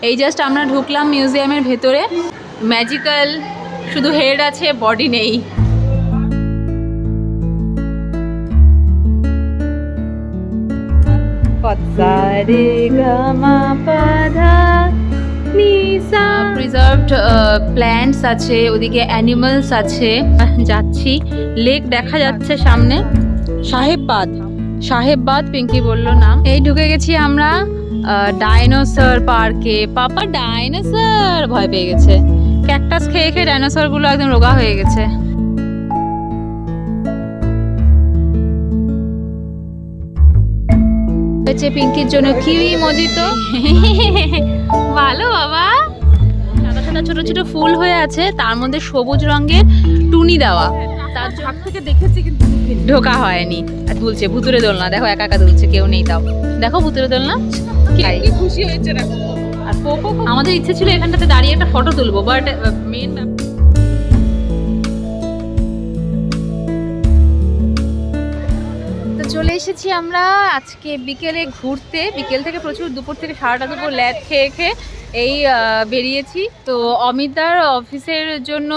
এই জাস্ট আমরা ঢুকলাম মিউজিয়ামের ভেতরে। ম্যাজিক্যাল, শুধু হেড আছে, বডি নেই। প্রিজার্ভড প্ল্যান্টস আছে, ওদিকে অ্যানিমালস আছে। যাচ্ছি, লেক দেখা যাচ্ছে সামনে। সাহেববাদ পিঙ্কি বললো নাম। এই ঢুকে গেছি আমরা ডাইনোসর পার্কে। পাপা ডাইনোসর ভয় পেয়ে গেছে। ক্যাকটাস খেয়ে খেয়ে ডাইনোসর গুলো একদম রোগা হয়ে গেছে। হয়েছে পিঙ্কির জন্য কিউই মজিতো। ভালো বাবা। সাদা সাদা ছোট ছোট ফুল হয়ে আছে, তার মধ্যে সবুজ রঙের টুনি দেওয়া। তার ঝাঁক থেকে দেখেছি কিন্তু ঢোকা হয়নি। আর দুলছে ভুতুরে দোলনা, দেখো একা একা দুলছে, কেউ নেই তাও। দেখো ভুতুরে দোলনা, কি খুশি হয়েছে দেখো। আর আমাদের ইচ্ছে ছিল এখানটাতে দাঁড়িয়ে একটা ফটো তুলবো, বাট মেন চলে এসেছি আমরা আজকে বিকেলে ঘুরতে। বিকেল থেকে প্রচুর, দুপুর থেকে সারাটা দুপুর ল্যাদ খেয়ে খেয়ে এই বেরিয়েছি। তো অমিতার অফিসের জন্য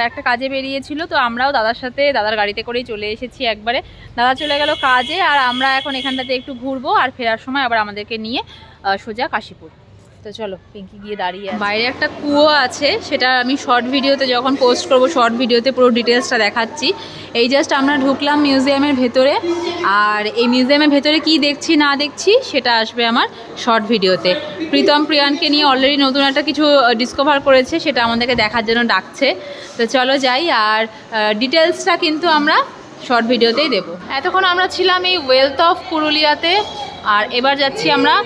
একটা কাজে বেরিয়েছিল, তো আমরাও দাদার সাথে দাদার গাড়িতে করেই চলে এসেছি একবারে। দাদা চলে গেল কাজে, আর আমরা এখন এখানটাতে একটু ঘুরবো, আর ফেরার সময় আবার আমাদেরকে নিয়ে সোজা কাশীপুর। তো চলো, পিঙ্কি গিয়ে দাঁড়িয়ে। বাইরে একটা কুয়ো আছে, সেটা আমি শর্ট ভিডিওতে যখন পোস্ট করবো, শর্ট ভিডিওতে পুরো ডিটেলসটা দেখাচ্ছি। এই জাস্ট আমরা ঢুকলাম মিউজিয়ামের ভেতরে, আর এই মিউজিয়ামের ভেতরে কি দেখছি না দেখছি সেটা আসবে আমার শর্ট ভিডিওতে। প্রীতম প্রিয়ানকে নিয়ে অলরেডি নতুন একটা কিছু ডিসকভার করেছে, সেটা আমাদেরকে দেখার জন্য ডাকছে। তো চলো যাই, আর ডিটেলসটা কিন্তু আমরা শর্ট ভিডিওতেই দেবো। এতক্ষণ আমরা ছিলাম এই ওয়েলথ অফ পুরুলিয়াতে, আর এবার যাচ্ছি আমরা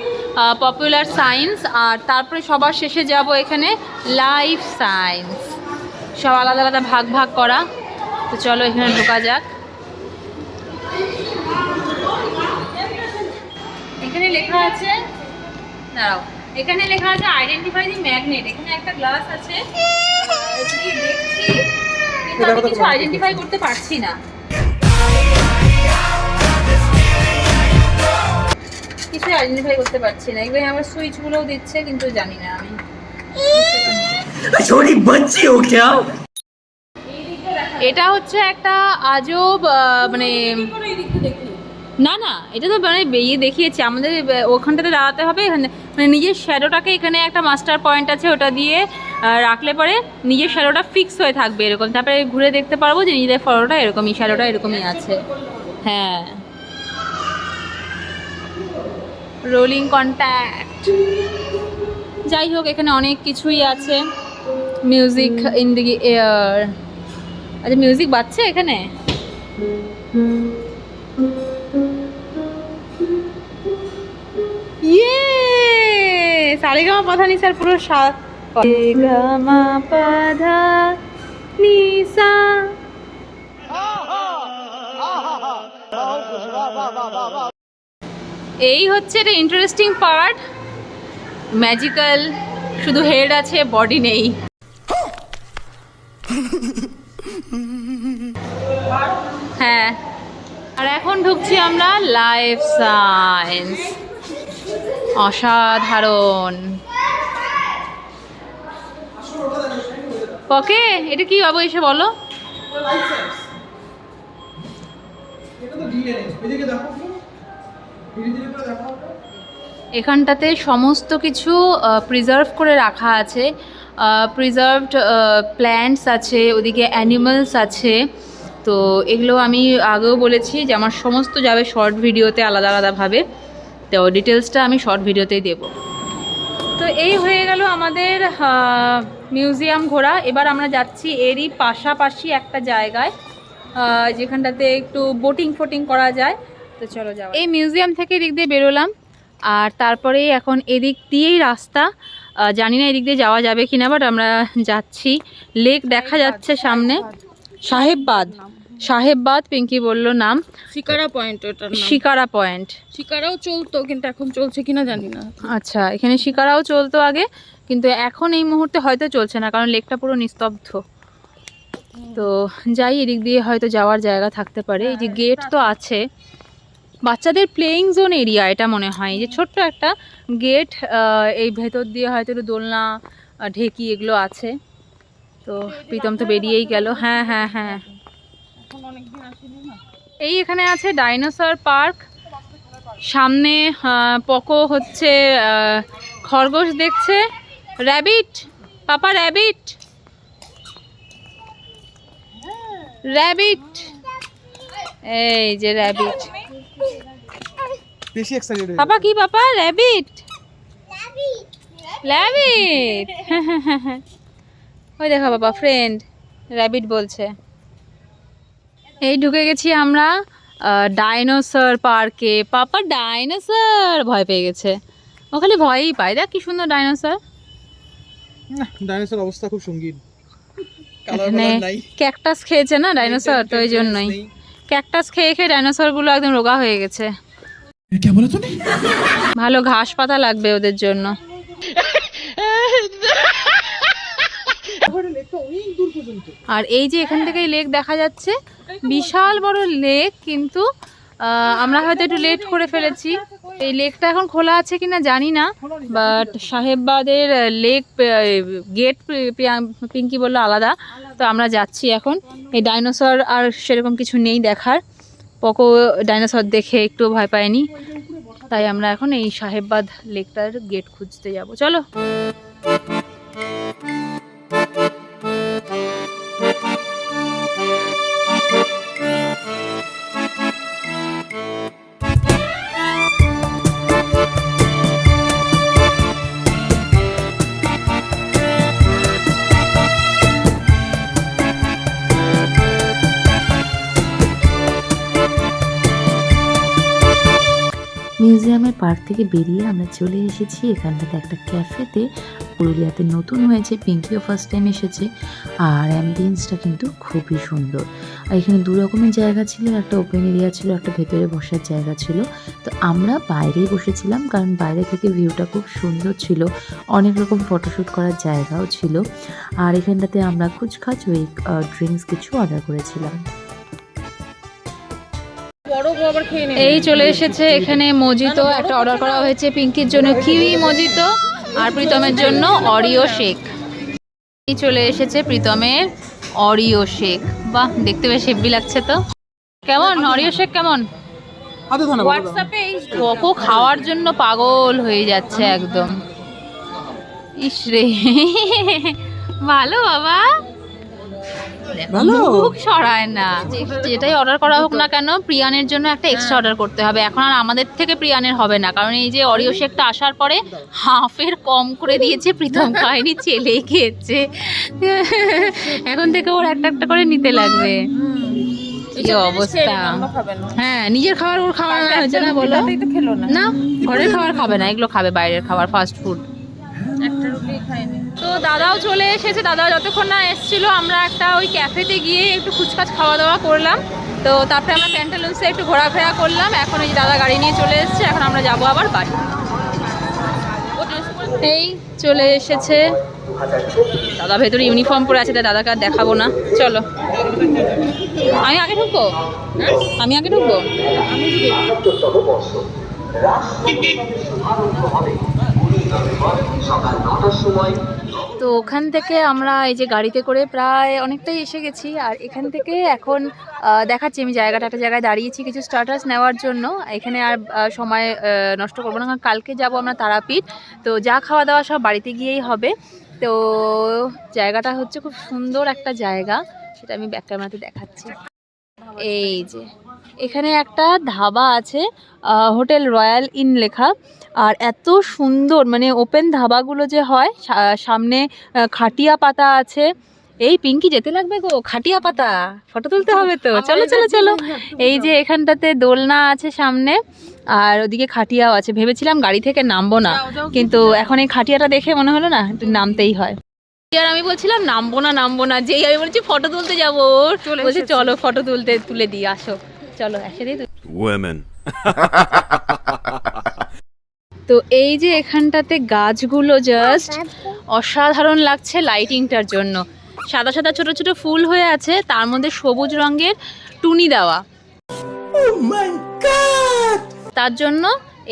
পপুলার সায়েন্স, আর তারপরে সবার শেষে যাব এখানে লাইফ সায়েন্স। সব আলাদা আলাদা ভাগ ভাগ করা। তো চলো এখানে ঢোকা যাক। এখানে লেখা আছে, দাঁড়াও, এখানে লেখা আছে আইডেন্টিফাই দি ম্যাগনেট। এখানে একটা গ্লাস আছে, দেখছি কিন্তু আমি কিছু আইডেন্টিফাই করতে পারছি না। কিছু আইডেন্টিফাই করতে পারছি না। এগুলো আমার সুইচগুলোও দিচ্ছে, কিন্তু জানি না আমি। এটা হচ্ছে একটা আজব, মানে না না, এটা তো মানে ইয়ে দেখিয়েছে আমাদের, ওখানটাতে দাঁড়াতে হবে। এখানে মানে নিজের শ্যাডোটাকে, এখানে একটা মাস্টার পয়েন্ট আছে, ওটা দিয়ে রাখলে পরে নিজের শ্যাডোটা ফিক্স হয়ে থাকবে এরকম। তারপরে ঘুরে দেখতে পারবো যে নিজেদের ফটোটা এরকমই, শ্যাডোটা এরকমই আছে। হ্যাঁ, রোলিং কন্ট্যাক্ট। যাই হোক, এখানে অনেক কিছুই আছে। Music in the air. আচ্ছা, মিউজিক বাজছে এখানে। ইয়ে সারেগামা পাধা নিসার পুরো সারেগামা পাধা নিসা। এই হচ্ছে এটা ইন্টারেস্টিং পার্ট। ম্যাজিক্যাল, শুধু হেড আছে, বডি নেই। হ্যাঁ, আর এখন ঢুকছি আমরা লাইফ সায়েন্স। অসাধারণ। পকে, এটা কি বাবু এসে বলো। এখানটাতে সমস্ত কিছু প্রিজার্ভ করে রাখা আছে। প্রিজার্ভড প্ল্যান্টস আছে, ওদিকে অ্যানিমালস আছে। তো এগুলো আমি আগেও বলেছি যে আমার সমস্ত যাবে শর্ট ভিডিওতে আলাদা আলাদাভাবে। তো ডিটেলসটা আমি শর্ট ভিডিওতেই দেব। তো এই হয়ে গেল আমাদের মিউজিয়াম ঘোরা। এবার আমরা যাচ্ছি এরই পাশাপাশি একটা জায়গায়, যেখানটাতে একটু বোটিং ফোটিং করা যায়। তো চলো যাও। এই মিউজিয়াম থেকে এদিক দিয়ে বেরোলাম, আর তারপরে এখন এদিক দিয়েই রাস্তা। জানি না এদিক দিয়ে যাওয়া যাবে কিনা, বাট আমরা যাচ্ছি। লেক দেখা যাচ্ছে সামনে। সাহেববাদ পিঙ্কি বললো নাম। শিকারা পয়েন্ট, ওটার নাম শিকারা পয়েন্ট। শিকারাও চলতো, কিন্তু এখন চলছে কিনা জানি না। আচ্ছা, এখানে শিকারাও চলতো আগে, কিন্তু এখন এই মুহূর্তে হয়তো চলছে না, কারণ লেকটা পুরো নিস্তব্ধ। তো যাই, এদিক দিয়ে হয়তো যাওয়ার জায়গা থাকতে পারে। এই যে গেট তো আছে, বাচ্চাদের প্লেয়িং জোন এরিয়া এটা মনে হয়, যে ছোট্ট একটা গেট, এই ভেতর দিয়ে হয়তো একটু দোলনা ঢেকি এগুলো আছে। তো প্রীতম তো বেরিয়েই গেল। হ্যাঁ হ্যাঁ হ্যাঁ, এখন অনেকদিন আসেনি না। এই এখানে আছে ডাইনোসর পার্ক। সামনে পকো হচ্ছে খরগোশ দেখছে। র্যাবিট, পাপা র্যাবিট, র্যাবিট, এই যে র্যাবিট। বেশি এক্সাইটেড পাপা কি পাপা? Rabbit, rabbit. ওই দেখো বাবা, ফ্রেন্ড র্যাবিট বলছে। এই ঢুকে গেছি আমরা ডাইনোসর পার্কে। পাপা ডাইনোসর ভয় পেয়ে গেছে, ও খালি ভয়ই পায়। দেখ কি সুন্দর ডাইনোসর। ডাইনোসর অবস্থা খুব সঙ্গীন। এখানে ক্যাকটাস খেয়েছে না ডাইনোসর, তো ওই জন্যই ক্যাকটাস খেয়ে খেয়ে ডাইনোসরগুলো একদম রোগা হয়ে গেছে। ভালো ঘাস পাতা লাগবে ওদের জন্য। আর এই যে এখান থেকে লেক দেখা যাচ্ছে, বিশাল বড় লেক, কিন্তু আমরা হয়তো একটু লেট করে ফেলেছি। এই লেকটা এখন খোলা আছে কিনা জানি না, বাট সাহেববাদের লেক গেট পিঙ্কি বললো আলাদা, তো আমরা যাচ্ছি এখন। এই ডাইনোসর আর সেরকম কিছু নেই দেখার, পকো ডাইনোসর দেখে একটু ভয় পায়নি, তাই আমরা এখন এই সাহেববাদ লেকটার গেট খুঁজতে যাব। চলো। মিউজিয়ামের পার্ক থেকে বেরিয়ে আমরা চলে এসেছি এখানটাতে একটা ক্যাফেতে। পুরুলিয়াতে নতুন হয়েছে, পিঙ্কিও ফার্স্ট টাইম এসেছে, আর অ্যাম্বিয়েন্সটা কিন্তু খুবই সুন্দর। আর এখানে দু রকমের জায়গা ছিল, একটা ওপেন এরিয়া ছিল, একটা ভেতরে বসার জায়গা ছিল। তো আমরা বাইরেই বসেছিলাম, কারণ বাইরে থেকে ভিউটা খুব সুন্দর ছিল, অনেক রকম ফটোশ্যুট করার জায়গাও ছিল। আর এখানটাতে আমরা কুচখাচ ওই ড্রিঙ্কস কিছু অর্ডার করেছিলাম। এই চলে এসেছে এখানে মজিতো একটা অর্ডার করা হয়েছে, পিঙ্কির জন্য কিউই মজিতো আর প্রীতমের জন্য অরিও শেক। এই চলে এসেছে প্রীতমের অরিও শেক। বাহ, দেখতে বেশ হেভি লাগছে তো। কেমন অরিও শেক কেমন? হোয়াটসঅ্যাপে কোকো খাওয়ার জন্য পাগল হয়ে যাচ্ছে একদম। ইস রে, ভালো বাবা, মুখ সরায় না। যেটাই অর্ডার করা হোক না কেন, প্রিয়ানের জন্য একটা এক্সট্রা অর্ডার করতে হবে। এখন আর আমাদের থেকে প্রিয়ানের হবে না, কারণ এই যে অরিও শেকটা আসার পরে হাফের কম করে দিয়েছে, প্রীতম খায়নি, ছেলেই খেয়েছে। এখন থেকে ওর একটা একটা করে নিতে লাগবে। কি অবস্থা। হ্যাঁ, নিজের খাবার ওর খাওয়া হয়েছে না, বলো না, ঘরের খাবার খাবে না, এগুলো খাবে বাইরের খাবার, ফাস্ট ফুড। তো দাদাও চলে এসেছে। দাদা যতক্ষণ না এসেছিল আমরা একটা ওই ক্যাফেতে গিয়ে একটু খুচখাচ খাওয়া দাওয়া করলাম। তো তারপরে আমরা প্যান্টালুন্সে একটু ঘোরাফেরা করলাম। এখন ওই দাদা গাড়ি নিয়ে চলে এসেছে, এখন আমরা যাবো আবার বাড়ি। এই চলে এসেছে দাদা, ভেতরে ইউনিফর্ম পরে আছে, তাই দাদাকে আর দেখাবো না। চলো, আমি আগে ঢুকবো, আমি আগে ঢুকবো। তো ওখান থেকে আমরা এই যে গাড়িতে করে প্রায় অনেকটাই এসে গেছি। আর এখান থেকে এখন দেখাচ্ছি আমি জায়গাটা, একটা জায়গায় দাঁড়িয়েছি কিছু স্টার্টার্স নেওয়ার জন্য। এখানে আর সময় নষ্ট করবো না, কারণ কালকে যাব আমরা তারাপীঠ। তো যা খাওয়া দাওয়া সব বাড়িতে গিয়েই হবে। তো জায়গাটা হচ্ছে খুব সুন্দর একটা জায়গা, সেটা আমি ব্যাক ক্যামেরাতে দেখাচ্ছি। এই যে এখানে একটা ধাবা আছে, হোটেল রয়্যাল ইন লেখা। আর এত সুন্দর, মানে ওপেন ধাবাগুলো যে হয়, সামনে খাটিয়া পাতা আছে। এই পিঙ্কি যেতে লাগবে গো, খাটিয়া পাতা ফটো তুলতে হবে তো। চলো চলো চলো। এই যে এখানটাতে দোলনা আছে সামনে, আর ওদিকে খাটিয়াও আছে। ভেবেছিলাম গাড়ি থেকে নামবো না, কিন্তু এখন এই খাটিয়াটা দেখে মনে হলো না, একটু নামতেই হয়। আর আমি বলছিলাম নামবো না, যেই আমি বলছি ফটো তুলতে যাবো, বলছি চলো ফটো তুলে দিই, আসো চলো একসাথেই। তো এই যে এখানটাতে গাছগুলো জাস্ট অসাধারণ লাগছে লাইটিংটার জন্য। সাদা সাদা ছোট ছোট ফুল হয়ে আছে, তার মধ্যে সবুজ রঙের টুনি দেওয়া। তার জন্য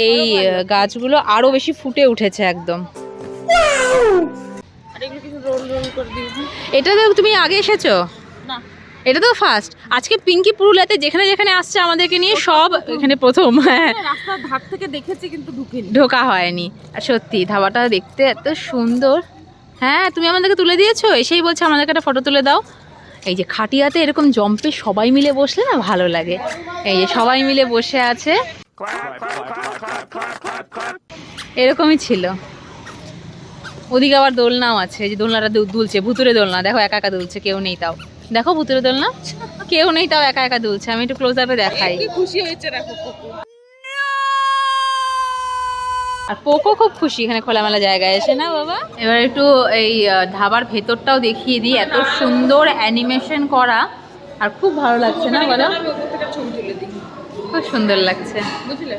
এই গাছগুলো আরো বেশি ফুটে উঠেছে একদম। আর এগুলো কিছু রোল রোল করে দিয়েছি। এটা তো তুমি আগে এসেছো? না, এটা তো ফার্স্ট। আজকে পিঙ্কি পুরুলিয়াতে যেখানে যেখানে আসছে আমাদেরকে নিয়ে সব এখানে প্রথম। হ্যাঁ, রাস্তার ধার থেকে দেখেছি কিন্তু ঢুকিনি। ঢোকা হয়নি। আর সত্যি ধাবাটা দেখতে এত সুন্দর। হ্যাঁ, তুমি আমাদেরকে তুলে দিয়েছো, এসেই বলছে আমাদেরকে একটা ফটো তুলে দাও। এই যে খাটিয়াতে এরকম জম্পে সবাই মিলে বসলে না ভালো লাগে। এই যে সবাই মিলে বসে আছে, এরকমই ছিল। ওদিকে আবার দোলনাও আছে, এই যে দোলনাটা দুলছে, ভুতুরে দোলনা। দেখো একা একা দুলছে, কেউ নেই তাও। দেখো ভুতুরে দোলনা, কেউ নেই তাও একা একা দুলছে। আমি একটু ক্লোজ আপে দেখাই। কি খুশি হয়েছে দেখো কুকুর। আর পোকো খুব খুশি এখানে খোলামেলা জায়গায় এসে, না বাবা? এবার একটু এই ধাবার ভেতরটাও দেখিয়ে দিই। এত সুন্দর অ্যানিমেশন করা, আর খুব ভালো লাগছে না বলো? আমি ওপর থেকে ছবি তুলে দিই, খুব সুন্দর লাগছে। বুঝলে?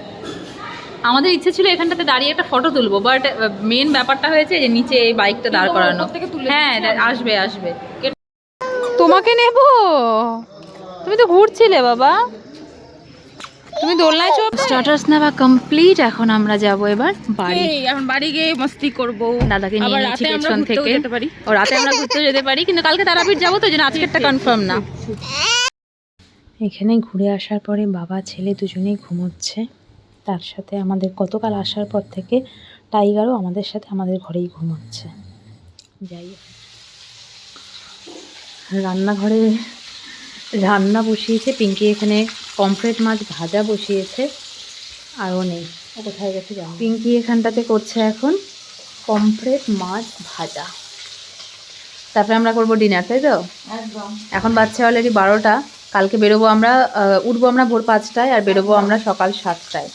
আমাদের ইচ্ছে ছিল এখানটাতে দাঁড়িয়ে একটা ফটো তুলবো, বাট মেন ব্যাপারটা হয়েছে যে নিচে এই বাইকটা দাঁড় করানো। ওপর থেকে তুলে হ্যাঁ, আসবে আসবে। তোমাকে নেব? তুমি তো ঘুরছিলে বাবা, তুমি দোলনায় চড়। স্টার্টার্স নেওয়া কমপ্লিট। এখন আমরা যাব এবার বাড়ি। এখন বাড়ি গিয়ে মস্তি করব। দাদাকে নিয়ে নিয়েছি পেছন থেকে। যেতে পারি। ও রাতে আমরা ঘুরতেও যেতে পারি, কিন্তু কালকে তারাপীঠ যাবো, তো ওই জন্য আজকেরটা কনফার্ম না। এখানে ঘুরে আসার পরে বাবা ছেলে দুজনেই ঘুমোচ্ছে। তার সাথে আমাদের গতকাল আসার পর থেকে টাইগারও আমাদের সাথে আমাদের ঘরেই ঘুমোচ্ছে। যাই হোক, রান্নাঘরে রান্না বসিয়েছে পিঙ্কি, এখানে পমফ্রেট মাছ ভাজা বসিয়েছে। আরও নেই, ও কোথায় গেছে জানো। পিঙ্কি এখানটাতে করছে এখন পমফ্রেট মাছ ভাজা। তারপরে আমরা করবো ডিনার, তাই তো? একদম। এখন বাচ্চা অলরেডি 12টা। কালকে বেরোবো আমরা, উঠবো আমরা ভোর 5টায়, আর বেরোবো আমরা সকাল 7টায়।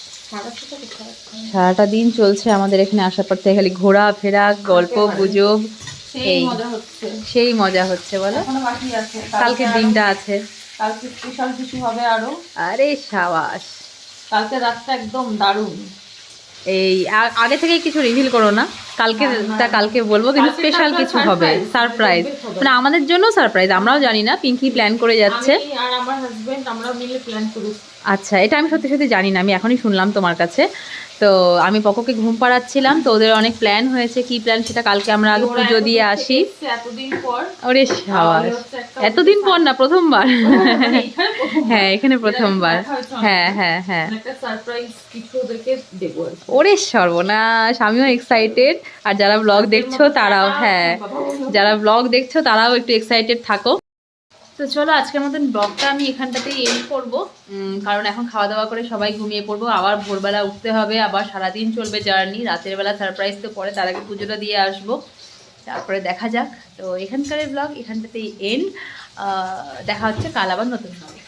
সারাটা দিন চলছে আমাদের এখানে আসার পর থেকে, খালি ঘোরা ফেরা, গল্প গুজব, এই মজা হচ্ছে। সেই মজা হচ্ছে বলো। এখনো বাকি আছে, কালকের দিনটা আছে। কালকে স্পেশাল কিছু হবে আরো। আরে সাবাস, কালকে রাতটা একদম দারুণ। এই আগে থেকে কিছু রিভিল করো না, কালকেটা কালকে বলবো, কিন্তু স্পেশাল কিছু হবে, সারপ্রাইজ। মানে আমাদের জন্য সারপ্রাইজ, আমরাও জানি না, পিঙ্কি প্ল্যান করে যাচ্ছে। আমি আর আমার হাজবেন্ড আমরা মিলে প্ল্যান করি। আচ্ছা, এটা আমি সত্যি সত্যি জানি না, আমি এখনই শুনলাম তোমার কাছে। তো আমি পকোকে ঘুম পাড়াচ্ছিলাম, তো ওদের অনেক প্ল্যান হয়েছে। কি প্ল্যান সেটা কালকে আমরা আগে পুজো দিয়ে আসি। এতদিন পর। ওরে সাবাস, এতদিন পর না, প্রথমবার। হ্যাঁ, এখানে প্রথমবার। হ্যাঁ হ্যাঁ হ্যাঁ, একটা সারপ্রাইজ কিছু ওদেরকে দেব। ওরে সর্বনাশ, আমিও এক্সাইটেড। আর যারা ব্লগ দেখছো তারাও, হ্যাঁ যারা ব্লগ দেখছো তারাও একটু এক্সাইটেড থাকো। তো চলো, আজকের মতন ব্লগটা আমি এখানটাতেই এন্ড করবো, কারণ এখন খাওয়া দাওয়া করে সবাই ঘুমিয়ে পড়বো। আবার ভোরবেলা উঠতে হবে, আবার সারাদিন চলবে জার্নি। রাতের বেলা সারপ্রাইজ তো পরে, তার আগে পুজোটা দিয়ে আসবো, তারপরে দেখা যাক। তো এখানকার ব্লগ এখানটাতেই এন্ড। দেখা হচ্ছে কাল আবার নতুন ব্লগে।